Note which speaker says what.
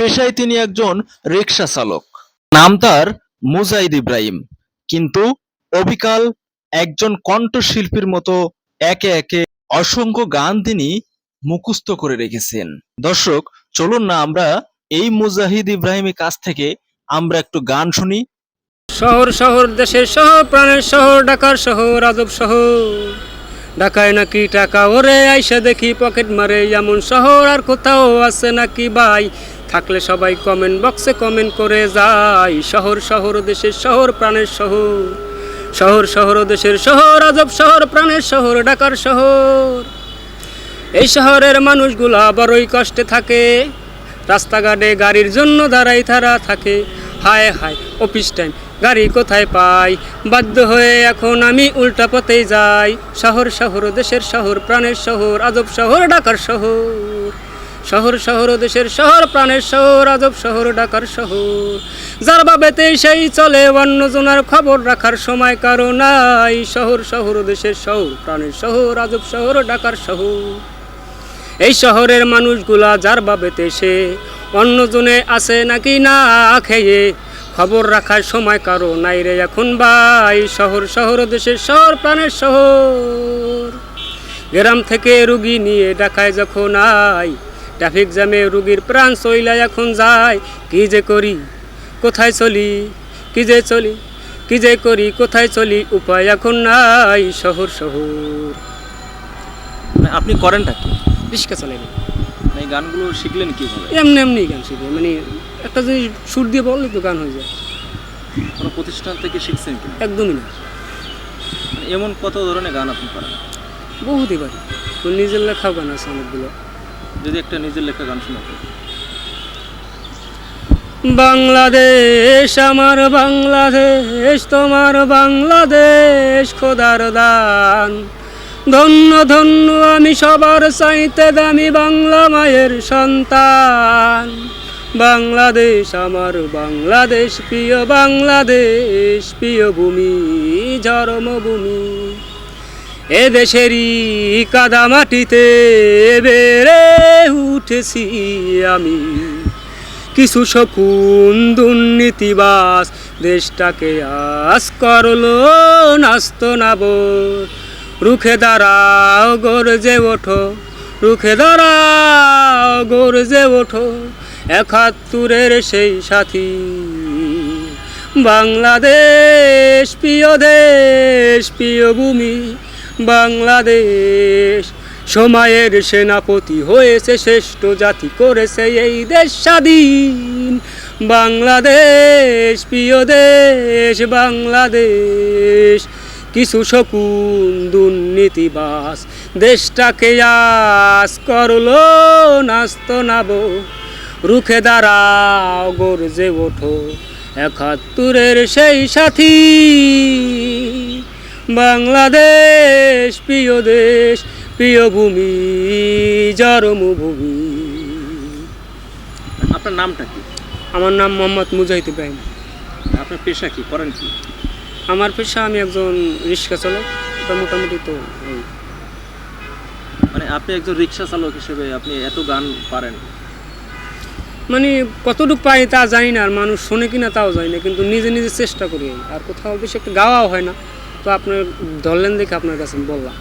Speaker 1: পেশায় তিনি একজন রিকশা চালক। নাম তার মুজাহিদ ইব্রাহিম। কিন্তু অবিকাল একজন কণ্ঠশিল্পীর মতো একে একে অসংখ্য গান তিনি মুখস্থ করে রেখেছেন। দর্শক, চলুন না আমরা এই মুজাহিদ ইব্রাহিমের কাছ থেকে আমরা একটু গান শুনি।
Speaker 2: শহর শহর দেশের শহর, প্রাণের শহর, ঢাকার শহর, আজব শহর। ঢাকায় নাকি টাকা ওরে, আইসা দেখি পকেট মারে, এমন শহর আর কোথাও আছে নাকি ভাই? থাকলে সবাই কমেন্ট বক্সে কমেন্ট করে যায়। শহর শহর দেশের শহর, প্রাণের শহর। শহর শহর দেশের শহর, আজব শহর, প্রাণের শহর, ঢাকার শহর। এই শহরের মানুষগুলা বড়ই কষ্টে থাকে, রাস্তাঘাটে গাড়ির জন্য দাঁড়াই তারা থাকে। হায় হায় অফিস টাইম, গাড়ি কোথায় পাই? বাধ্য হয়ে এখন আমি উল্টা পথেই যাই। শহর শহর দেশের শহর, প্রাণের শহর, আজব শহর, ঢাকার শহর। শহর শহর দেশের শহর, প্রাণের শহর, আজব শহর, ঢাকার শহর। যার ভাবেতে সেই চলে, অন্যজনের খবর রাখার সময় কারো নাই। শহর শহর দেশের শহর, প্রাণের শহর, আজব শহর, ঢাকার শহর। এই শহরের মানুষগুলা যার ভাবেতে সে, অন্যজনে আছে নাকি না খেয়ে, খবর রাখার সময় কারো নাই রে এখন ভাই। শহর শহর দেশের শহর, প্রাণের শহর। গ্রাম থেকে রুগী নিয়ে ঢাকায় যখন আই, ট্রাফিক জ্যামে রুগীর প্রাণ চইলা এখন যায়। কি যে করি কোথায় চলি, কি যে চলি কি যে করি কোথায় চলি, উপায় এখন নাই। শহর শহর।
Speaker 1: আপনি করেনটা কি?
Speaker 2: রিক্সা চালাই।
Speaker 1: এই গানগুলো শিখলেন কিভাবে?
Speaker 2: এমনি এমনি গান শিখে, মানে একটা জিনিস সুর দিয়ে বললে তো গান হয়ে যায়।
Speaker 1: কোনো প্রতিষ্ঠান থেকে শিখছেন কি?
Speaker 2: একদমই না।
Speaker 1: এমন কত ধরনের গান আপনি পারেন?
Speaker 2: বহুতই পারি। নিজের লেখাও গান আছে অনেকগুলো।
Speaker 1: যদি একটা নিজের লেখা গান শোনাতেন।
Speaker 2: বাংলাদেশ আমার বাংলাদেশ, তোমার বাংলাদেশ খোদার দান। ধন্য ধন্য আমি সবার চাইতে দামি বাংলা মায়ের সন্তান। বাংলাদেশ আমার বাংলাদেশ, প্রিয় বাংলাদেশ, প্রিয় ভূমি, জন্মভূমি। এ দেশেরই কাদা মাটিতে বেড়ে উঠেছি আমি। কিছু শকুন দুর্নীতিবাস দেশটাকে আজ করলো নাস্ত নাবর। রুখে দাঁড়াও গর্জে ওঠো, রুখে দাঁড়াও গর্জে ওঠো, ৭১-এর সেই সাথী। বাংলাদেশ প্রিয় দেশ, প্রিয় ভূমি, বাংলাদেশ সময়ের সেনাপতি হয়েছে, শ্রেষ্ঠ জাতি করেছে এই দেশ স্বাধীন। বাংলাদেশ প্রিয় দেশ, বাংলাদেশ। কিছু শকুন দুর্নীতিবাস দেশটাকে আজ করলো নাস্ত নাবো। রুখে দাঁড়াও গর্জে ওঠো, ৭১-এর সেই সাথী। বাংলাদেশ প্রিয় দেশ, প্রিয় ভূমি, জন্মভূমি।
Speaker 1: আপনার নামটা কি?
Speaker 2: আমার নাম মোহাম্মদ মুজাহিদ ইব্রাহিম।
Speaker 1: আপনার পেশা কি, করেন কি?
Speaker 2: আমার পেশা, আমি একজন রিক্সা চালক। এটা মোটামুটি তো
Speaker 1: মানে আপনি একজন রিক্সা চালক হিসেবে আপনি এত গান পারেন?
Speaker 2: মানে কতটুকু পাই তা জানি না, আর মানুষ শোনে কিনা তাও জানি না, কিন্তু নিজে নিজে চেষ্টা করি। আর কোথাও বেশি একটা গাওয়াও হয় না, তো আপনার ধরলেন দেখে আপনার কাছে বললাম।